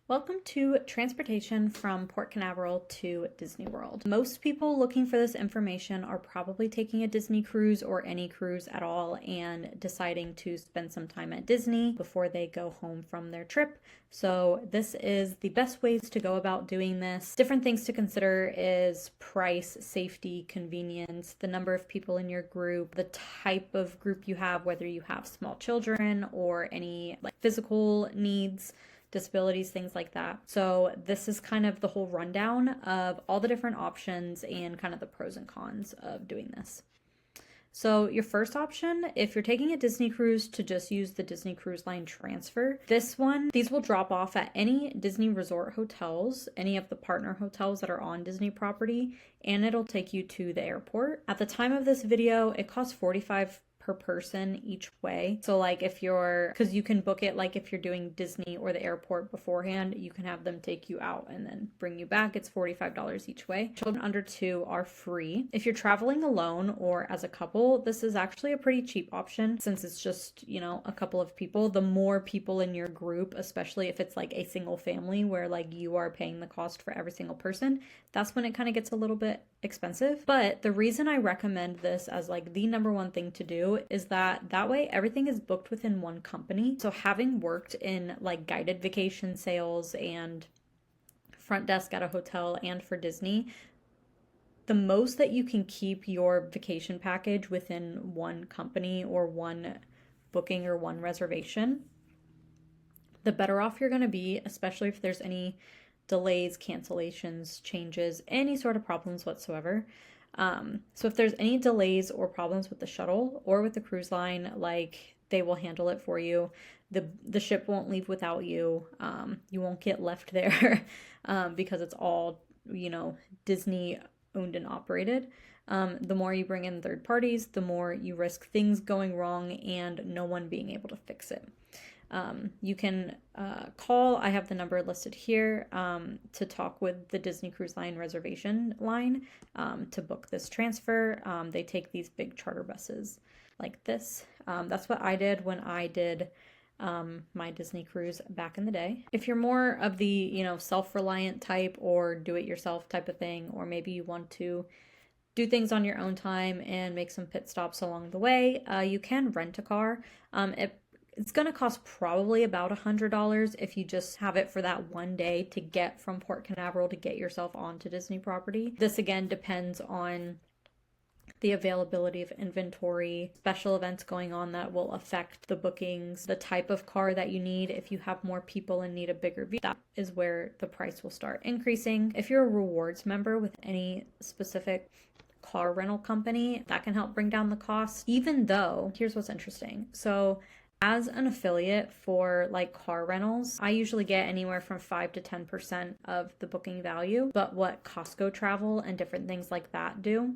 Welcome to transportation from Port Canaveral to Disney World. Most people looking for this information are probably taking a Disney cruise or any cruise at all and deciding to spend some time at Disney before they go home from their trip. So this is the best ways to go about doing this. Different things to consider is price, safety, convenience, the number of people in your group, the type of group you have, whether you have small children or any physical needs, disabilities, things like that. So this is kind of the whole rundown of all the different options and kind of the pros and cons of doing this. So your first option, if you're taking a Disney cruise, to just use the Disney Cruise Line transfer. These will drop off at any Disney resort hotels, any of the partner hotels that are on Disney property, and it'll take you to the airport. At the time of this video, it costs $45 per person each way. So because you can book it if you're doing Disney or the airport beforehand, you can have them take you out and then bring you back. It's $45 each way. Children under 2 are free. If you're traveling alone or as a couple, this is actually a pretty cheap option since it's just, a couple of people. The more people in your group, especially if it's a single family where you are paying the cost for every single person, that's when it kind of gets a little bit expensive. But the reason I recommend this as the number one thing to do is that way everything is booked within one company. So having worked in guided vacation sales and front desk at a hotel and for Disney, the most that you can keep your vacation package within one company or one booking or one reservation, the better off you're going to be, especially if there's any delays, cancellations, changes, any sort of problems whatsoever. So if there's any delays or problems with the shuttle or with the cruise line, they will handle it for you. The ship won't leave without you. You won't get left there because it's all, Disney owned and operated. The more you bring in third parties, the more you risk things going wrong and no one being able to fix it. You can call, I have the number listed here, to talk with the Disney Cruise Line reservation line to book this transfer. They take these big charter buses like this. That's what I did when I did my Disney cruise back in the day. If you're more of the, self-reliant type or do-it-yourself type of thing, or maybe you want to do things on your own time and make some pit stops along the way, you can rent a car. It's going to cost probably about $100 if you just have it for that one day to get from Port Canaveral to get yourself onto Disney property. This again depends on the availability of inventory, special events going on that will affect the bookings, the type of car that you need. If you have more people and need a bigger vehicle, that is where the price will start increasing. If you're a rewards member with any specific car rental company, that can help bring down the cost. Even though, here's what's interesting. So as an affiliate for car rentals, I usually get anywhere from 5 to 10% of the booking value. But what Costco Travel and different things like that do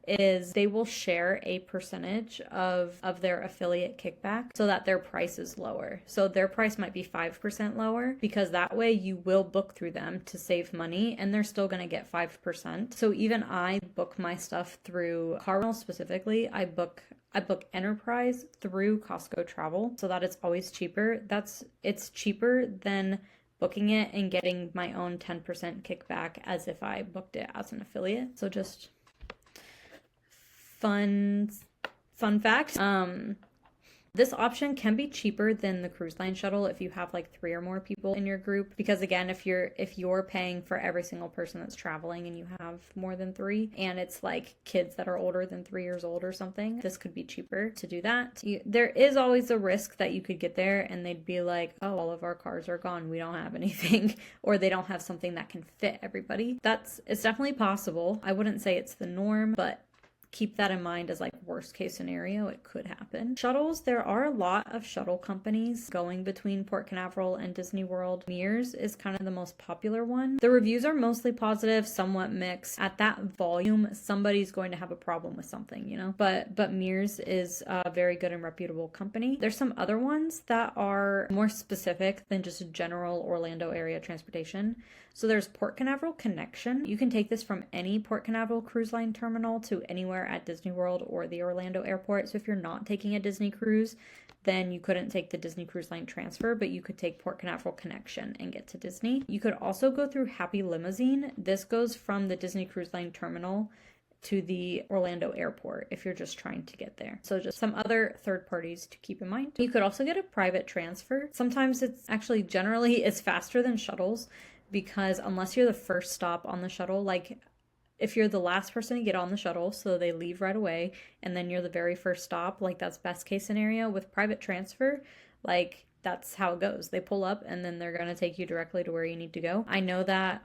is they will share a percentage of their affiliate kickback so that their price is lower. So their price might be 5% lower because that way you will book through them to save money and they're still going to get 5%. So even I book my stuff through car rental specifically. I book Enterprise through Costco Travel so that it's always cheaper. It's cheaper than booking it and getting my own 10% kickback as if I booked it as an affiliate. So just fun fact. This option can be cheaper than the cruise line shuttle if you have 3 or more people in your group, because again, if you're paying for every single person that's traveling and you have more than 3 and it's kids that are older than 3 years old or something, this could be cheaper to do that. There is always a risk that you could get there and they'd be like, oh, all of our cars are gone, we don't have anything, or they don't have something that can fit everybody. It's definitely possible. I wouldn't say it's the norm, but keep that in mind as worst case scenario, it could happen. Shuttles, there are a lot of shuttle companies going between Port Canaveral and Disney World. Mears is kind of the most popular one. The reviews are mostly positive, somewhat mixed. At that volume, somebody's going to have a problem with something, But Mears is a very good and reputable company. There's some other ones that are more specific than just general Orlando area transportation. So there's Port Canaveral Connection. You can take this from any Port Canaveral cruise line terminal to anywhere at Disney World or the Orlando airport. So if you're not taking a Disney cruise, then you couldn't take the Disney Cruise Line transfer, but you could take Port Canaveral Connection and get to Disney. You could also go through Happy Limousine. This goes from the Disney Cruise Line terminal to the Orlando airport if you're just trying to get there. So just some other third parties to keep in mind. You could also get a private transfer. Sometimes generally it's faster than shuttles, because unless you're the first stop on the shuttle, like if you're the last person to get on the shuttle, so they leave right away, and then you're the very first stop, like that's best case scenario. With private transfer, like that's how it goes. They pull up and then they're going to take you directly to where you need to go. I know that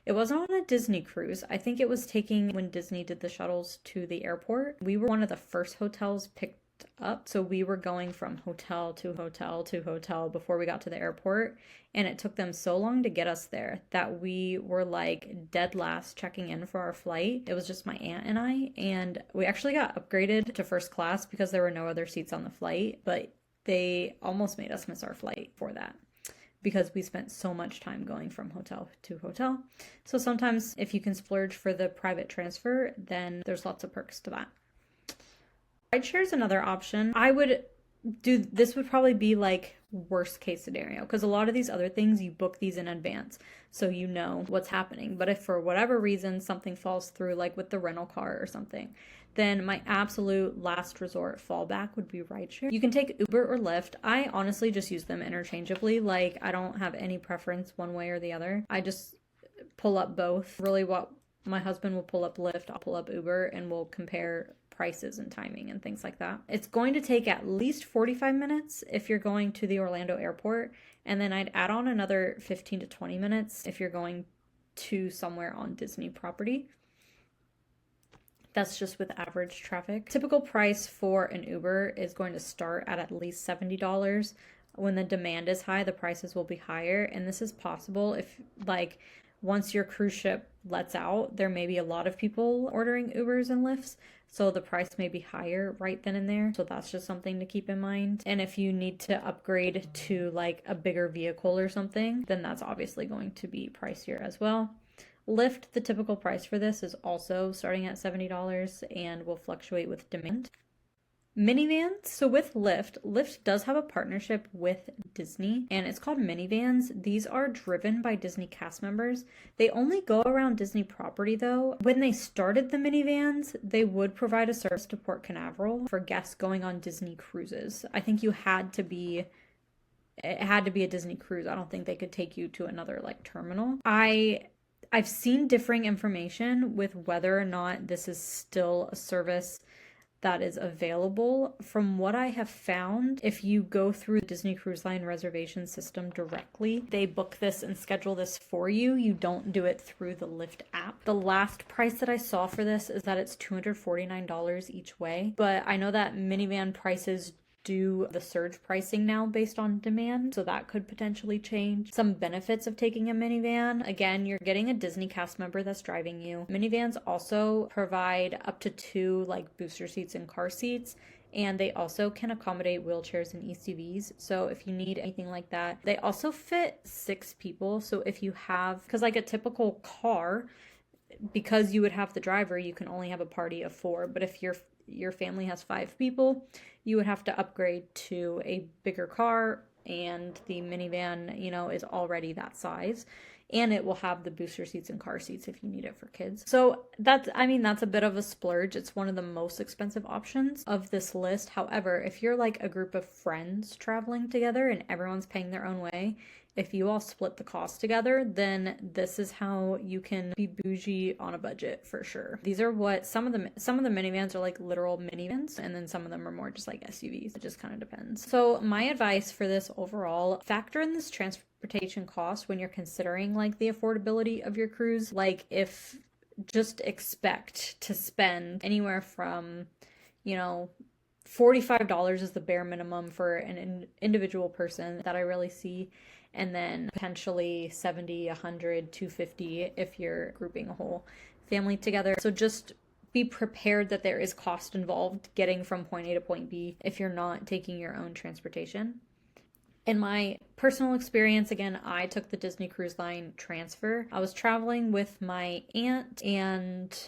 it wasn't on a Disney cruise. I think it was when Disney did the shuttles to the airport. We were one of the first hotels picked up. So we were going from hotel to hotel to hotel before we got to the airport. And it took them so long to get us there that we were like dead last checking in for our flight. It was just my aunt and I. And we actually got upgraded to first class because there were no other seats on the flight. But they almost made us miss our flight for that, because we spent so much time going from hotel to hotel. So sometimes if you can splurge for the private transfer, then there's lots of perks to that. Rideshare is another option. This would probably be like worst case scenario, because a lot of these other things, you book these in advance so you know what's happening. But if for whatever reason something falls through, like with the rental car or something, then my absolute last resort fallback would be rideshare. You can take Uber or Lyft. I honestly just use them interchangeably. Like I don't have any preference one way or the other. I just pull up both. Really, what my husband will pull up Lyft, I'll pull up Uber, and we'll compare prices and timing and things like that. It's going to take at least 45 minutes if you're going to the Orlando airport, and then I'd add on another 15 to 20 minutes if you're going to somewhere on Disney property. That's just with average traffic. Typical price for an Uber is going to start at least $70. When the demand is high, the prices will be higher, and this is possible if once your cruise ship lets out, there may be a lot of people ordering Ubers and Lyfts, so the price may be higher right then and there. So that's just something to keep in mind. And if you need to upgrade to like a bigger vehicle or something, then that's obviously going to be pricier as well. Lyft, the typical price for this is also starting at $70 and will fluctuate with demand. Minivans. So with Lyft does have a partnership with Disney, and it's called Minivans. These are driven by Disney cast members. They only go around Disney property though. When they started the minivans, they would provide a service to Port Canaveral for guests going on Disney cruises. I think it had to be a Disney cruise. I don't think they could take you to another like terminal. I've seen differing information with whether or not this is still a service that is available. From what I have found, if you go through the Disney Cruise Line reservation system directly, they book this and schedule this for you. You don't do it through the Lyft app. The last price that I saw for this is that it's $249 each way, but I know that minivan prices do the surge pricing now based on demand, so that could potentially change. Some benefits of taking a minivan: again, you're getting a Disney cast member that's driving you. Minivans also provide up to 2 like booster seats and car seats, and they also can accommodate wheelchairs and ECVs. So if you need anything like that, they also fit 6 people. So if you have, because like a typical car, because you would have the driver, you can only have a party of 4. But if your family has 5 people, you would have to upgrade to a bigger car, and the minivan, is already that size, and it will have the booster seats and car seats if you need it for kids. So that's a bit of a splurge. It's one of the most expensive options of this list. However, if you're like a group of friends traveling together and everyone's paying their own way, if you all split the cost together, then this is how you can be bougie on a budget for sure. These are what some of the minivans are like literal minivans, and then some of them are more just like SUVs. It just kind of depends. So my advice for this overall, factor in this transportation cost when you're considering like the affordability of your cruise. Like just expect to spend anywhere from, $45 is the bare minimum for an individual person that I really see. And then potentially $70, $100, $250 if you're grouping a whole family together. So just be prepared that there is cost involved getting from point A to point B if you're not taking your own transportation. In my personal experience, again, I took the Disney Cruise Line transfer. I was traveling with my aunt and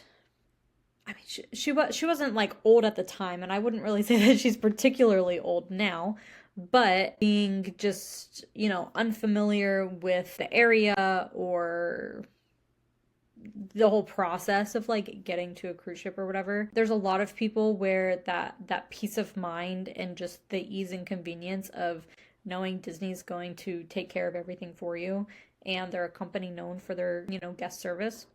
I mean, she wasn't like old at the time, and I wouldn't really say that she's particularly old now, but being just, you know, unfamiliar with the area or the whole process of like getting to a cruise ship or whatever. There's a lot of people where that peace of mind and just the ease and convenience of knowing Disney's going to take care of everything for you, and they're a company known for their, you know, guest service,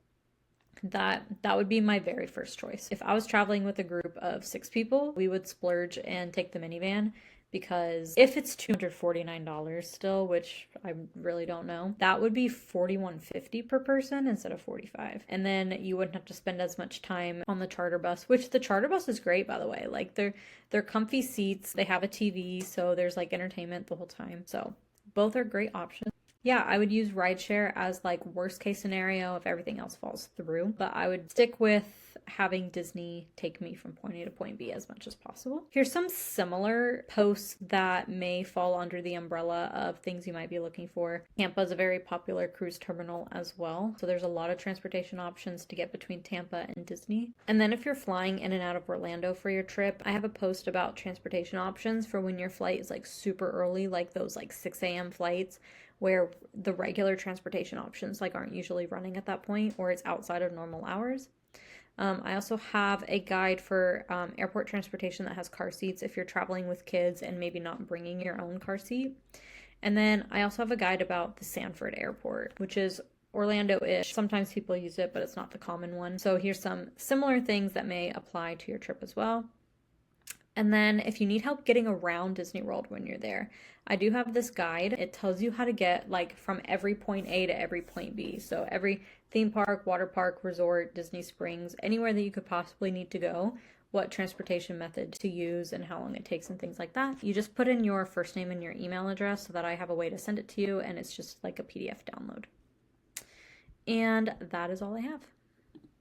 that would be my very first choice. If I was traveling with a group of 6 people, we would splurge and take the minivan, because if it's $249 still, which I really don't know, that would be $41.50 per person instead of $45. And then you wouldn't have to spend as much time on the charter bus, which the charter bus is great, by the way. Like they're comfy seats, they have a TV, so there's like entertainment the whole time. So both are great options. Yeah, I would use rideshare as like worst case scenario if everything else falls through, but I would stick with having Disney take me from point A to point B as much as possible. Here's some similar posts that may fall under the umbrella of things you might be looking for. Tampa is a very popular cruise terminal as well, so there's a lot of transportation options to get between Tampa and Disney. And then if you're flying in and out of Orlando for your trip, I have a post about transportation options for when your flight is like super early, like those like 6 a.m. flights, where the regular transportation options like aren't usually running at that point, or it's outside of normal hours. I also have a guide for airport transportation that has car seats if you're traveling with kids and maybe not bringing your own car seat. And then I also have a guide about the Sanford airport, which is Orlando-ish. Sometimes people use it, but it's not the common one. So here's some similar things that may apply to your trip as well. And then if you need help getting around Disney World when you're there, I do have this guide. It tells you how to get like from every point A to every point B. So every theme park, water park, resort, Disney Springs, anywhere that you could possibly need to go, what transportation method to use and how long it takes and things like that. You just put in your first name and your email address so that I have a way to send it to you, and it's just like a PDF download. And that is all I have.